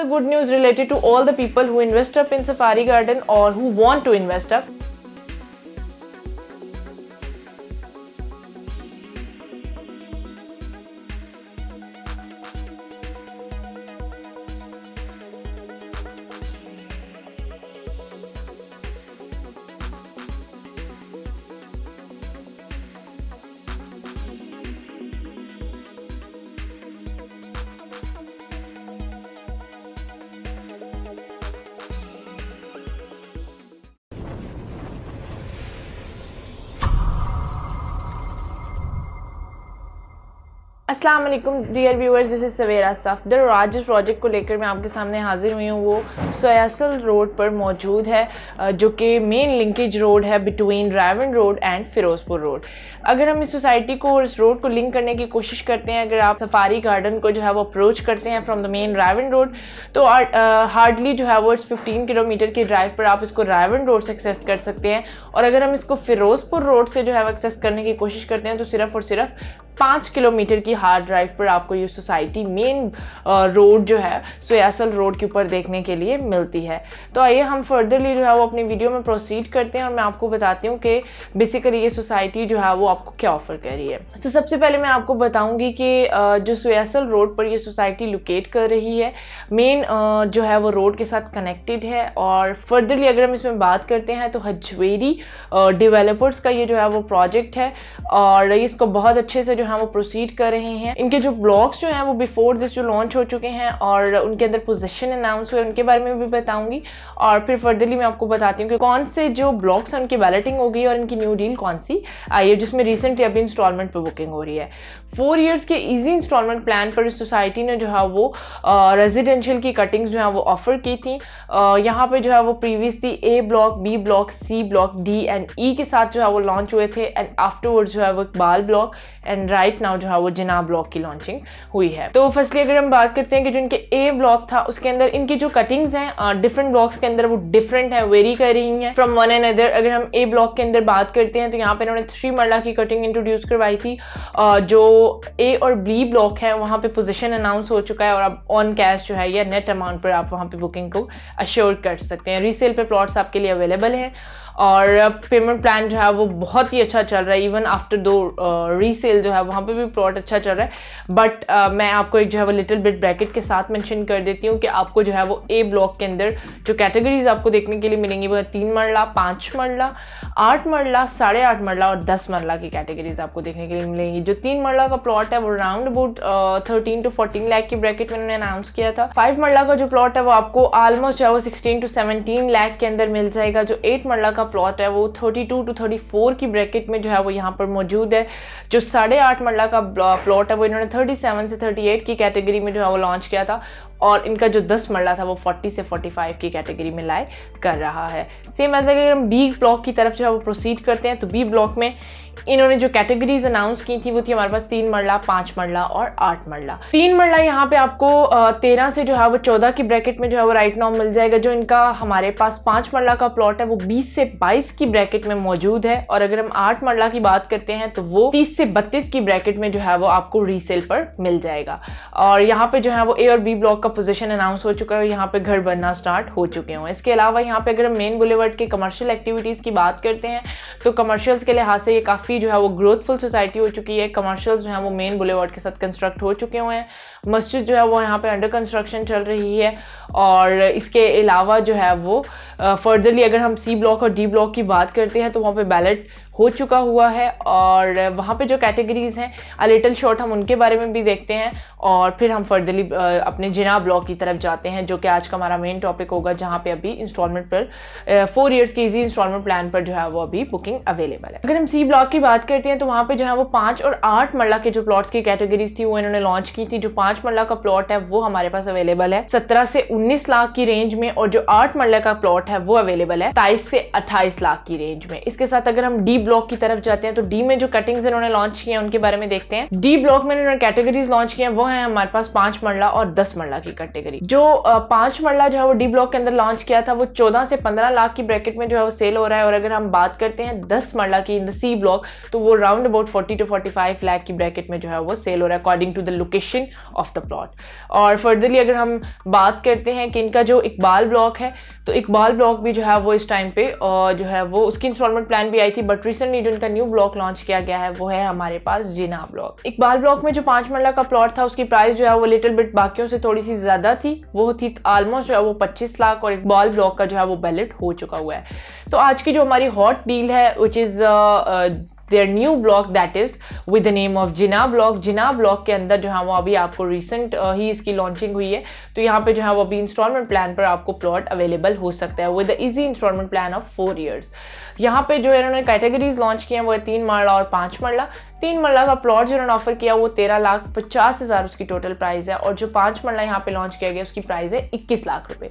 a good news related to all the people who invest up in Safari Garden or who want to invest up. अस्सलाम वालेकुम dear viewers, this is सवेरा सफदर। जिस project को लेकर मैं आपके सामने हाजिर हुई हूँ वो सोयासल रोड पर मौजूद है, जो कि मेन लिंकेज रोड है बिटवीन रायवन रोड एंड फिरोजपुर रोड। अगर हम इस सोसाइटी को और इस रोड को लिंक करने की कोशिश करते हैं, अगर आप सफारी गार्डन को जो है वो अप्रोच करते हैं फ्रॉम द मेन रायवन रोड, तो हार्डली जो है वो 15 किलोमीटर की ड्राइव पर आप इसको रायवन रोड से एक्सेस कर सकते हैं। और अगर हम इसको फिरोजपुर रोड से जो है वो एक्सेस करने की कोशिश करते हैं तो सिर्फ और सिर्फ 5 किलोमीटर की हार्ड ड्राइव पर आपको ये सोसाइटी मेन रोड जो है सोयासल रोड के ऊपर देखने के लिए मिलती है। तो आइए हम फर्दरली जो है वो अपनी वीडियो में प्रोसीड करते हैं और मैं आपको बताती हूँ कि बेसिकली ये सोसाइटी जो है वो आपको क्या ऑफर कर रही है। तो सबसे पहले मैं आपको बताऊँगी कि जो सोयासल रोड पर ये सोसाइटी लोकेट कर रही है मेन जो है वो रोड के साथ कनेक्टेड है। और फर्दरली अगर हम इसमें बात करते हैं तो हजवेरी डेवलपर्स का ये जो है वो प्रोजेक्ट है और इसको बहुत अच्छे से जो है वो प्रोसीड कर रहे हैं। इनके जो ब्लॉक्स जो हैं वो बिफोर दिस जो लॉन्च हो चुके हैं और उनके अंदर पोजीशन अनाउंस हुए, उनके बारे में भी बताऊंगी। और फिर फर्दरली मैं आपको बताती हूँ कि कौन से जो ब्लॉक्स हैं उनकी बैलेटिंग हो गई और इनकी न्यू डील कौन सी आई है, जिसमें रिसेंटली अभी इंस्टॉलमेंट पर बुकिंग हो रही है। 4 ईयर्स के ईजी इंस्टॉलमेंट प्लान पर इस सोसाइटी ने जो है वो रेजिडेंशियल की कटिंग्स जो है वो ऑफर की थी। यहाँ पे जो है वो previously A block, B block, C block, D and E के साथ जो है वो लॉन्च हुए थे एंड आफ्टरवर्ड्स जो है वो Iqbal block and right now जो है वो जिना ब्लॉक की लॉन्चिंग हुई है। तो फर्स्टली अगर हम बात करते हैं कि जो इनके ए ब्लॉक था उसके अंदर इनकी जो कटिंग्स हैं डिफरेंट ब्लॉक्स के अंदर वो डिफरेंट है, वेरी कर रही हैं फ्रॉम वन एंड अदर। अगर हम ए ब्लॉक के अंदर बात करते हैं तो यहाँ पे इन्होंने 3 मरला की कटिंग इंट्रोड्यूस करवाई थी। जो ए और बी ब्लॉक है वहाँ पे पोजीशन अनाउंस हो चुका है और अब ऑन कैश जो है या नेट अमाउंट पर आप वहाँ पे बुकिंग को अश्योर कर सकते हैं। रीसेल पे प्लॉट्स आपके लिए अवेलेबल हैं और पेमेंट प्लान जो है वो बहुत ही अच्छा चल रहा है। इवन आफ्टर 2 रीसेल जो है वहाँ पे भी प्लॉट अच्छा चल रहा है। बट मैं आपको एक जो है वो लिटिल बिट ब्रैकेट के साथ मेंशन कर देती हूँ कि आपको जो है वो ए ब्लॉक के अंदर जो कैटेगरीज आपको देखने के लिए मिलेंगी वो है 3 मरला, 5 मरला, 8 मरला, 8.5 मरला और 10 मरला की कैटेगरीज आपको देखने के लिए मिलेंगी। जो 3 मरला का प्लॉट है वो राउंड अबाउट 13 to 14 लाख की ब्रैकेट में उन्होंने अनाउंस किया था। 5 मरला का जो प्लॉट है वो आपको ऑलमोस्ट जो है वो 16 to 17 लाख के अंदर मिल जाएगा। जो 8 मरला का प्लॉट है वो 32 to 34 की ब्रैकेट में जो है वो यहाँ पर मौजूद है। जो 8.5 मरला का प्लॉट है वो इन्होंने 37 से 38 की कैटेगरी में जो है वो लॉन्च किया था और इनका जो 10 मरला था वो 40 से 45 की कैटेगरी में लाई कर रहा है। सेम एज अगर हम बी ब्लॉक की तरफ जो है वो प्रोसीड करते हैं तो बी ब्लॉक में इन्होंने जो कैटेगरीज अनाउंस की थी वो थी हमारे पास 3 मरला, 5 मरला और 8 मरला। 3 मरला यहाँ पे आपको 13 से जो है वो 14 की ब्रैकेट में जो है वो राइट नाउ मिल जाएगा। जो इनका हमारे पास 5 मरला का प्लॉट है वो 20 से 22 की ब्रैकेट में मौजूद है। और अगर हम 8 मरला की बात करते हैं तो वो 30 से 32 की ब्रैकेट में जो है वो आपको रीसेल पर मिल जाएगा। और यहाँ पे जो है वो ए और बी ब्लॉक का पोजीशन अनाउंस हो चुका है, यहाँ पे घर बनना स्टार्ट हो चुके हैं। इसके अलावा यहाँ पे अगर हम मेन बुलेवर्ड की कमर्शियल एक्टिविटीज की बात करते हैं तो कमर्शियल्स के लिहाज से ये काफी जो है वो ग्रोथफुल सोसाइटी हो चुकी है। कमर्शियल्स जो है वो मेन बुलेवर्ड के साथ कंस्ट्रक्ट हो चुके हुए हैं। मस्जिद जो है वो यहाँ पे अंडर कंस्ट्रक्शन चल रही है। और इसके अलावा जो है वो फर्दरली अगर हम सी ब्लॉक और डी ब्लॉक की बात करते हैं तो वहाँ पे बैलेट हो चुका हुआ है और वहाँ पे जो कैटेगरीज हैं अ लिटिल शॉर्ट हम उनके बारे में भी देखते हैं और फिर हम फर्दरली अपने जिना ब्लॉक की तरफ जाते हैं जो कि आज का हमारा मेन टॉपिक होगा, जहाँ पे अभी इंस्टॉलमेंट पर 4 ईयर्स के इजी इंस्टॉलमेंट प्लान पर जो है वो अभी बुकिंग अवेलेबल है। अगर हम सी ब्लॉक की बात करते हैं तो वहाँ पे जो है वो 5 और 8 मरला के जो प्लॉट्स की कैटेगरीज थी वो इन्होंने लॉन्च की थी। जो 5 मरला का प्लॉट है वो हमारे पास अवेलेबल है 17 से 19 लाख की रेंज में और जो 8 मरला का प्लॉट है वो अवेलेबल है 27 से 28 लाख की रेंज में। इसके साथ अगर हम डी ब्लॉक की तरफ जाते हैं तो डी में जो कटिंग्स इन्होंने लॉन्च किए हैं उनके बारे में देखते हैं। डी ब्लॉक में इन्होंने कैटेगरीज लॉन्च किए हैं वो है हमारे पास 5 मरला और 10 मरला की कैटेगरी। जो 5 मरला जो है वो डी ब्लॉक के अंदर लॉन्च किया था वो 14 से 15 लाख की ब्रैकेट में जो है वो सेल हो रहा है। और अगर हम बात करते हैं 10 मरला की इन द सी ब्लॉक तो वो राउंड अबाउट 40 to 45 लाख की ब्रैकेट में जो है वो सेल हो रहा है according to the location of the plot. और फर्दरली अगर हम बात करते करते हैं कि इनका जो इकबाल ब्लॉक है, तो इकबाल ब्लॉक भी जो है वो इस टाइम पे जो है वो उसकी इंस्टॉलमेंट प्लान भी आई थी, बट रिसेंटली जो इनका न्यू ब्लॉक लॉन्च किया गया है वो है हमारे पास जिना ब्लॉक। इकबाल ब्लॉक में जो 5 मरला का प्लॉट था उसकी प्राइस जो है वो लिटिल बिट बाकियों से थोड़ी सी ज्यादा थी, वो थी ऑलमोस्ट जो है वो 25 लाख, और इकबाल ब्लॉक का जो है वो बैलेट हो चुका हुआ है। तो आज की जो हमारी हॉट डील है which is their new block that is with the name of Jinnah block. Jinnah block के अंदर जो है वो अभी आपको रिसेंट ही इसकी लॉन्चिंग हुई है, तो यहाँ पे जो है वो अभी इंस्टॉलमेंट प्लान पर आपको प्लॉट अवेलेबल हो सकता है with the easy installment plan of 4 years। यहाँ पे जो इन्होंने कैटेगरीज लॉन्च किए हैं वो है 3 मरला और 5 मरला। 3 मरला का प्लॉट जो इन्होंने ऑफर किया वो 13,50,000 उसकी टोटल प्राइस है, और जो 5 मरला यहाँ पे लॉन्च किया गया उसकी प्राइस है 21 लाख रुपए।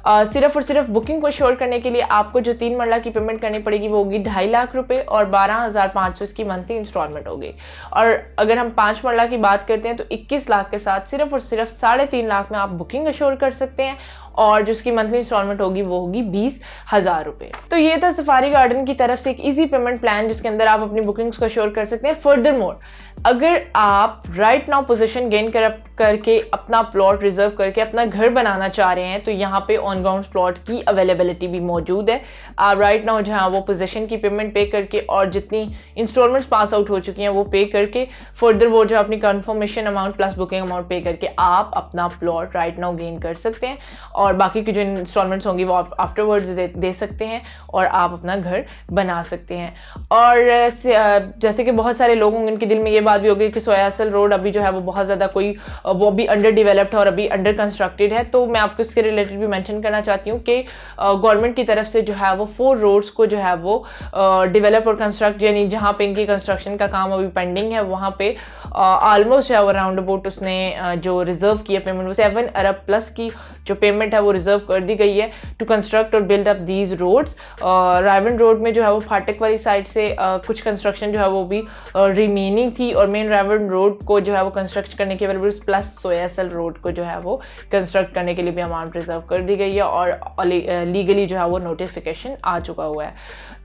सिर्फ और सिर्फ बुकिंग को श्योर करने के लिए आपको जो 3 मरला की पेमेंट करनी पड़ेगी वो होगी 2.5 लाख रुपए, और 12,500 इसकी मंथली इंस्टॉलमेंट होगी। और अगर हम 5 मरला की बात करते हैं तो 21 लाख के साथ सिर्फ और सिर्फ 3.5 लाख में आप बुकिंग अश्योर कर सकते हैं, और जो उसकी मंथली इंस्टॉलमेंट होगी वो होगी 20,000 रुपए। तो ये था सफारी गार्डन की तरफ से एक इजी पेमेंट प्लान जिसके अंदर आप अपनी बुकिंग्स को श्योर कर सकते हैं। फर्दर मोर, अगर आप राइट नाउ पोजीशन गेन करके अपना प्लॉट रिजर्व करके अपना घर बनाना चाह रहे हैं तो यहाँ पे ऑन ग्राउंड प्लॉट की अवेलेबिलिटी भी मौजूद है। आप राइट नाउ जहाँ वो पोजीशन की पेमेंट पे करके और जितनी इंस्टॉलमेंट्स पास आउट हो चुकी हैं वो पे करके, फर्दर वो जो अपनी confirmation amount plus booking amount पे करके आप अपना प्लॉट राइट नाउ गेन कर सकते हैं, और बाकी की जो इंस्टॉलमेंट्स होंगी वो आप आफ्टरवर्ड्स दे सकते हैं और आप अपना घर बना सकते हैं। और जैसे कि बहुत सारे लोग होंगे उनके दिल में ये बात भी होगी कि सोयासल रोड अभी जो है वो बहुत ज़्यादा वो अभी अंडर डेवलप्ड है और अभी अंडर कंस्ट्रक्टेड है, तो मैं आपको इसके रिलेटेड भी मेंशन करना चाहती हूँ कि गवर्नमेंट की तरफ से जो है वो 4 रोड्स को जो है वो डेवलप और कंस्ट्रक्ट, यानी जहाँ पे इनकी कंस्ट्रक्शन का काम अभी पेंडिंग है वहाँ पे ऑलमोस्ट जो है वो राउंड अबाउट उसने जो रिजर्व किया पेमेंट वो 7 अरब प्लस की जो पेमेंट है वो रिजर्व कर दी गई है टू कंस्ट्रक्ट और बिल्ड अप दीज रोड्स। रायवन रोड में जो है वो फाटक वाली साइड से कुछ कंस्ट्रक्शन जो है वो भी रिमेनिंग थी, और मेन रायवन रोड को जो है वो कंस्ट्रक्ट करने के बाद प्लस सोयासल रोड को जो है वो कंस्ट्रक्ट करने के लिए भी अमाउंट रिजर्व कर दी गई है, और लीगली जो है वो नोटिफिकेशन आ चुका हुआ है।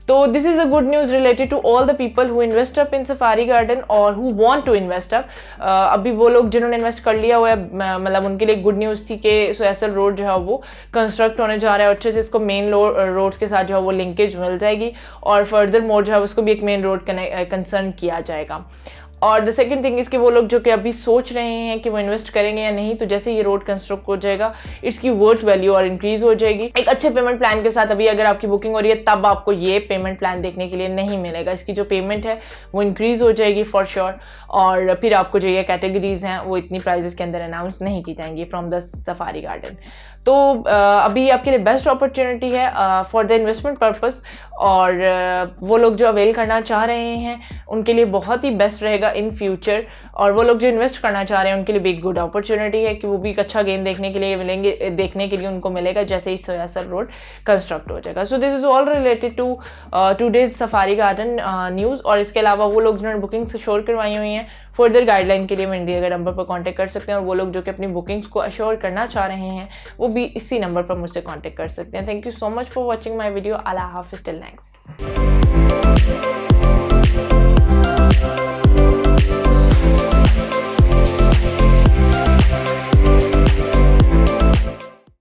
तो this is a good news related to all the people who invest up in Safari Garden और who want to invest up. अभी वो लोग जिन्होंने इन्वेस्ट कर लिया हुआ है, मतलब उनके लिए गुड न्यूज़ थी कि सोयासल रोड जो है वो कंस्ट्रक्ट होने जा रहा है, अच्छे से इसको मेन रोड्स के साथ जो है वो लिंकेज मिल जाएगी, और फर्दर मोर जो है उसको भी एक मेन रोड कंसर्न किया जाएगा। और द सेकंड थिंग इसके वो लोग जो कि अभी सोच रहे हैं कि वो इन्वेस्ट करेंगे या नहीं, तो जैसे ये रोड कंस्ट्रक्ट हो जाएगा इसकी वर्थ वैल्यू और इंक्रीज हो जाएगी। एक अच्छे पेमेंट प्लान के साथ अभी अगर आपकी बुकिंग हो रही है तब आपको ये पेमेंट प्लान देखने के लिए नहीं मिलेगा, इसकी जो पेमेंट है वो इंक्रीज हो जाएगी फॉर श्योर, और फिर आपको जो ये कैटेगरीज हैं वो इतनी प्राइजेस के अंदर अनाउंस नहीं की जाएंगी फ्रॉम द सफारी गार्डन। तो अभी आपके लिए बेस्ट अपॉर्चुनिटी है फॉर द इन्वेस्टमेंट पर्पस, और वो लोग जो अवेल करना चाह रहे हैं उनके लिए बहुत ही बेस्ट रहेगा इन फ्यूचर, और वो लोग जो इन्वेस्ट करना चाह रहे हैं उनके लिए भी एक गुड अपॉर्चुनिटी है कि वो भी एक अच्छा गेन देखने के लिए उनको मिलेगा जैसे ही सोयासल रोड कंस्ट्रक्ट हो जाएगा। So this is all related to today's safari garden news. और इसके अलावा वो लोग जिन्होंने बुकिंग श्योर करवाई हुई हैं फर्दर गाइडलाइन के लिए मैं दिए गए नंबर पर कांटेक्ट कर सकते हैं, और वो लोग जो कि अपनी बुकिंग्स को अश्योर करना चाह रहे हैं वो भी इसी नंबर पर मुझसे कांटेक्ट कर सकते हैं। Thank you so much for watching my video. अल्लाह हाफिज़ टिल नेक्स्ट।